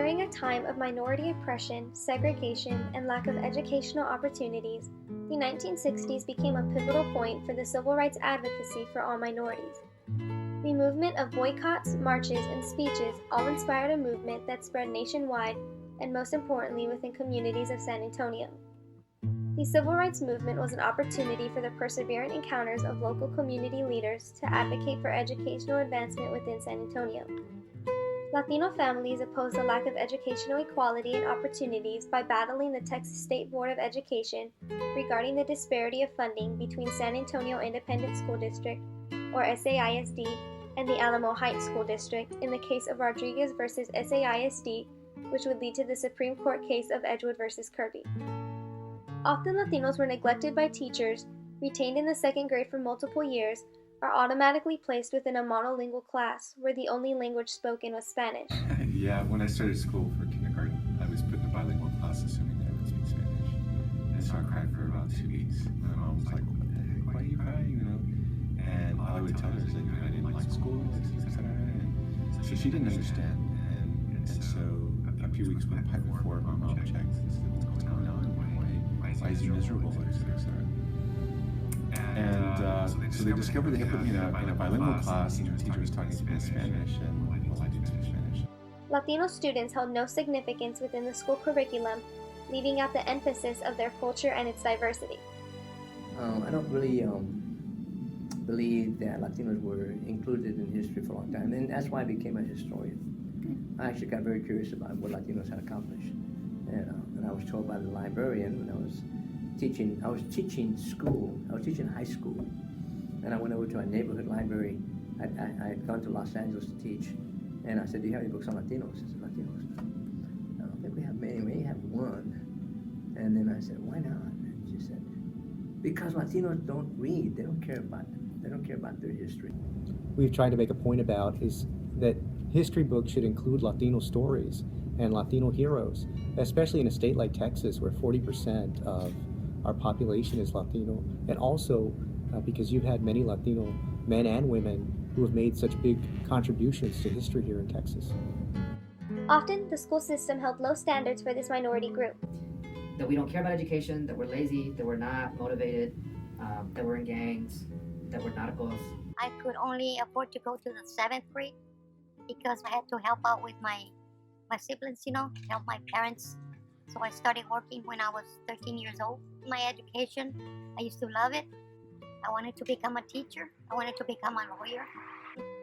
During a time of minority oppression, segregation, and lack of educational opportunities, the 1960s became a pivotal point for the civil rights advocacy for all minorities. The movement of boycotts, marches, and speeches all inspired a movement that spread nationwide and most importantly within communities of San Antonio. The civil rights movement was an opportunity for the perseverant encounters of local community leaders to advocate for educational advancement within San Antonio. Latino families opposed the lack of educational equality and opportunities by battling the Texas State Board of Education regarding the disparity of funding between San Antonio Independent School District, or SAISD, and the Alamo Heights School District in the case of Rodriguez versus SAISD, which would lead to the Supreme Court case of Edgewood versus Kirby. Often Latinos were neglected by teachers, retained in the second grade for multiple years, are automatically placed within a monolingual class where the only language spoken was Spanish. Yeah, when I started school for kindergarten, I was put in a bilingual class assuming that I would speak Spanish. And so I cried for about 2 weeks. My mom was like, "What the heck, why are you crying?" And all I would tell her is that I didn't like school, etc. And so she didn't understand. And so a few weeks went by before my mom checked and said, "What's going on? Why is he miserable?" etc. And so they discovered they had put me in a bilingual class, and the teacher was talking to me in Spanish, and I didn't speak Spanish. Latino students held no significance within the school curriculum, leaving out the emphasis of their culture and its diversity. I don't really believe that Latinos were included in history for a long time, and that's why I became a historian. I actually got very curious about what Latinos had accomplished, and I was told by the librarian when I was teaching high school, and I went over to a neighborhood library. I had gone to Los Angeles to teach, and I said, "Do you have any books on Latinos?" She said, "Latinos? I don't think we have many. We may have one." And then I said, "Why not?" And she said, "Because Latinos don't read. They don't care about their history." We've tried to make a point about is that history books should include Latino stories and Latino heroes, especially in a state like Texas where 40% of our population is Latino, and also because you've had many Latino men and women who have made such big contributions to history here in Texas. Often, the school system held low standards for this minority group. That we don't care about education, that we're lazy, that we're not motivated, that we're in gangs, that we're narcos. I could only afford to go to the 7th grade because I had to help out with my siblings, help my parents. So I started working when I was 13 years old. My education, I used to love it. I wanted to become a teacher. I wanted to become a lawyer.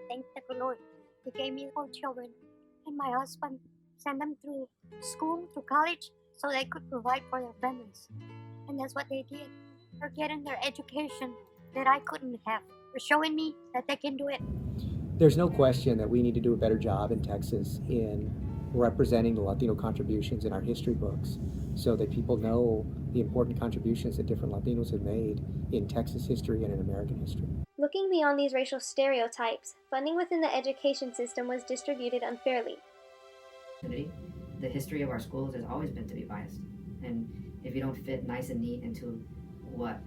Thank the Lord. He gave me 4 children, and my husband sent them through school, to college, so they could provide for their families. And that's what they did. They're getting their education that I couldn't have. They're showing me that they can do it. There's no question that we need to do a better job in Texas in representing the Latino contributions in our history books so that people know the important contributions that different Latinos have made in Texas history and in American history. Looking beyond these racial stereotypes, funding within the education system was distributed unfairly. The history of our schools has always been to be biased. And if you don't fit nice and neat into what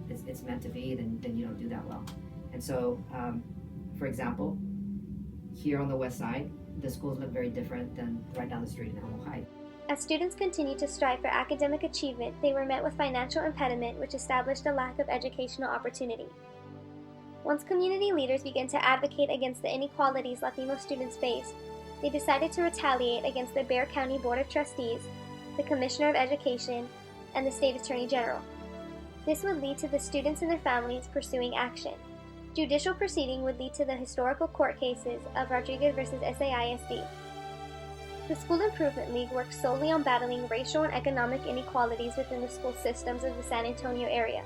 it's meant to be, then you don't do that well. And so, for example, here on the west side, the schools look very different than right down the street in Alamo Heights. As students continued to strive for academic achievement, they were met with financial impediment, which established a lack of educational opportunity. Once community leaders began to advocate against the inequalities Latino students faced, they decided to retaliate against the Bexar County Board of Trustees, the Commissioner of Education, and the State Attorney General. This would lead to the students and their families pursuing action. Judicial proceeding would lead to the historical court cases of Rodriguez versus SAISD. The School Improvement League worked solely on battling racial and economic inequalities within the school systems of the San Antonio area.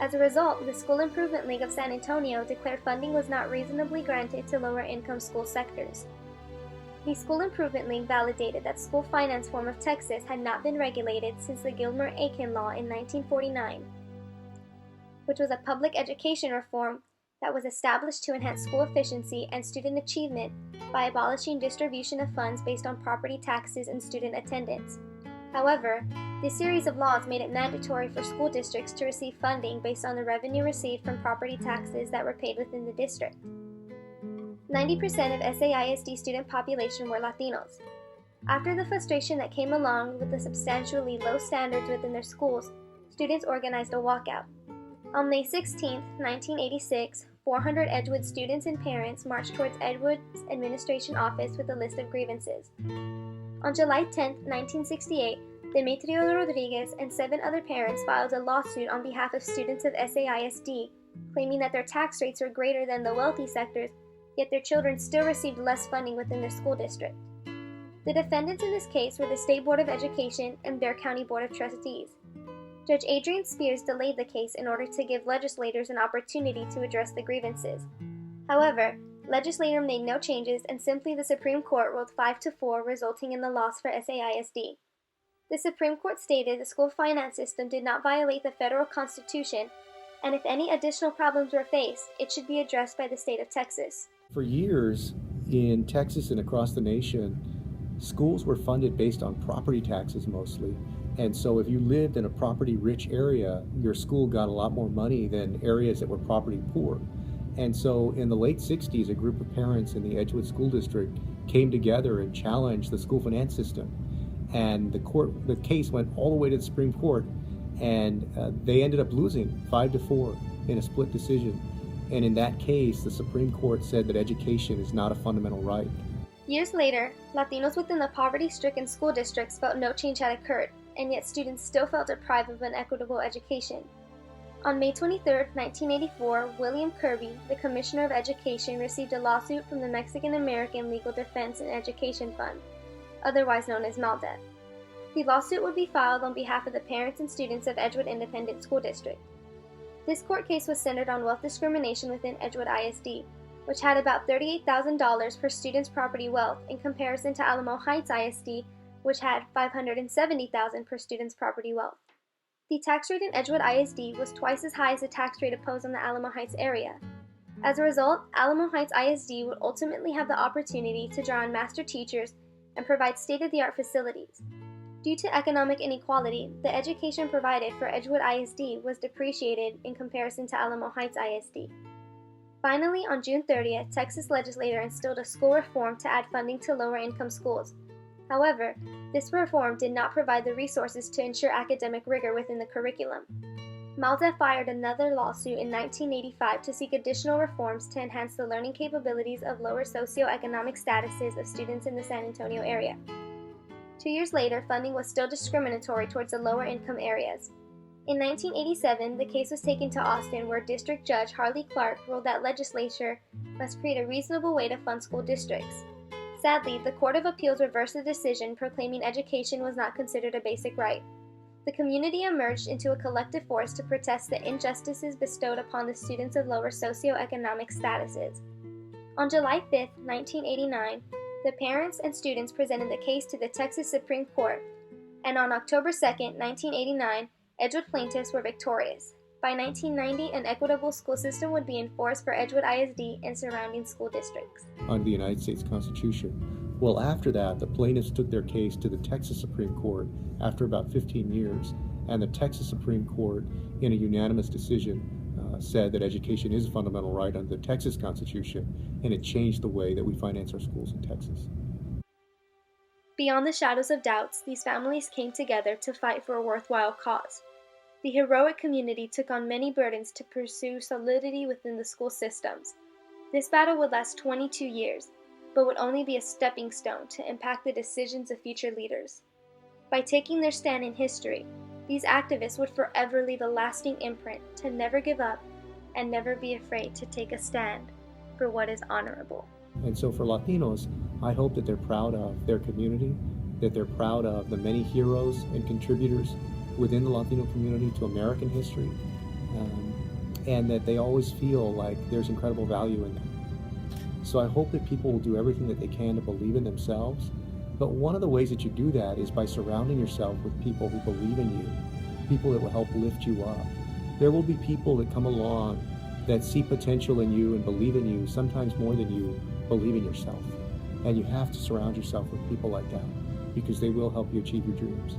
As a result, the School Improvement League of San Antonio declared funding was not reasonably granted to lower-income school sectors. The School Improvement League validated that school finance form of Texas had not been regulated since the Gilmer-Aiken Law in 1949, which was a public education reform that was established to enhance school efficiency and student achievement by abolishing distribution of funds based on property taxes and student attendance. However, this series of laws made it mandatory for school districts to receive funding based on the revenue received from property taxes that were paid within the district. 90% of SAISD student population were Latinos. After the frustration that came along with the substantially low standards within their schools, students organized a walkout. On May 16, 1986, 400 Edgewood students and parents marched towards Edgewood's administration office with a list of grievances. On July 10, 1968, Demetrio Rodriguez and 7 other parents filed a lawsuit on behalf of students of SAISD, claiming that their tax rates were greater than the wealthy sectors, yet their children still received less funding within their school district. The defendants in this case were the State Board of Education and Bexar County Board of Trustees. Judge Adrian Spears delayed the case in order to give legislators an opportunity to address the grievances. However, legislators made no changes and simply the Supreme Court ruled 5-4, resulting in the loss for SAISD. The Supreme Court stated the school finance system did not violate the federal constitution, and if any additional problems were faced, it should be addressed by the state of Texas. For years, in Texas and across the nation, schools were funded based on property taxes mostly. And so if you lived in a property-rich area, your school got a lot more money than areas that were property-poor. And so in the late 60s, a group of parents in the Edgewood School District came together and challenged the school finance system. And the case went all the way to the Supreme Court, and they ended up losing 5-4 in a split decision. And in that case, the Supreme Court said that education is not a fundamental right. Years later, Latinos within the poverty-stricken school districts felt no change had occurred, and yet students still felt deprived of an equitable education. On May 23, 1984, William Kirby, the Commissioner of Education, received a lawsuit from the Mexican-American Legal Defense and Education Fund, otherwise known as MALDEF. The lawsuit would be filed on behalf of the parents and students of Edgewood Independent School District. This court case was centered on wealth discrimination within Edgewood ISD, which had about $38,000 per student's property wealth in comparison to Alamo Heights ISD, which had $570,000 per student's property wealth. The tax rate in Edgewood ISD was twice as high as the tax rate imposed on the Alamo Heights area. As a result, Alamo Heights ISD would ultimately have the opportunity to draw on master teachers and provide state-of-the-art facilities. Due to economic inequality, the education provided for Edgewood ISD was depreciated in comparison to Alamo Heights ISD. Finally, on June 30th, Texas legislature instilled a school reform to add funding to lower-income schools. However, this reform did not provide the resources to ensure academic rigor within the curriculum. MALDEF filed another lawsuit in 1985 to seek additional reforms to enhance the learning capabilities of lower socioeconomic statuses of students in the San Antonio area. 2 years later, funding was still discriminatory towards the lower-income areas. In 1987, the case was taken to Austin, where District Judge Harley Clark ruled that legislature must create a reasonable way to fund school districts. Sadly, the Court of Appeals reversed the decision, proclaiming education was not considered a basic right. The community emerged into a collective force to protest the injustices bestowed upon the students of lower socioeconomic statuses. On July 5, 1989, the parents and students presented the case to the Texas Supreme Court, and on October 2, 1989, Edgewood plaintiffs were victorious. By 1990, an equitable school system would be enforced for Edgewood ISD and surrounding school districts. Under the United States Constitution. Well, after that, the plaintiffs took their case to the Texas Supreme Court after about 15 years, and the Texas Supreme Court, in a unanimous decision, said that education is a fundamental right under the Texas Constitution, and it changed the way that we finance our schools in Texas. Beyond the shadows of doubts, these families came together to fight for a worthwhile cause. The heroic community took on many burdens to pursue solidity within the school systems. This battle would last 22 years, but would only be a stepping stone to impact the decisions of future leaders. By taking their stand in history, these activists would forever leave a lasting imprint to never give up and never be afraid to take a stand for what is honorable. And so for Latinos, I hope that they're proud of their community, that they're proud of the many heroes and contributors within the Latino community to American history, and that they always feel like there's incredible value in them. So I hope that people will do everything that they can to believe in themselves, but one of the ways that you do that is by surrounding yourself with people who believe in you, people that will help lift you up. There will be people that come along that see potential in you and believe in you, sometimes more than you believe in yourself. And you have to surround yourself with people like that, because they will help you achieve your dreams.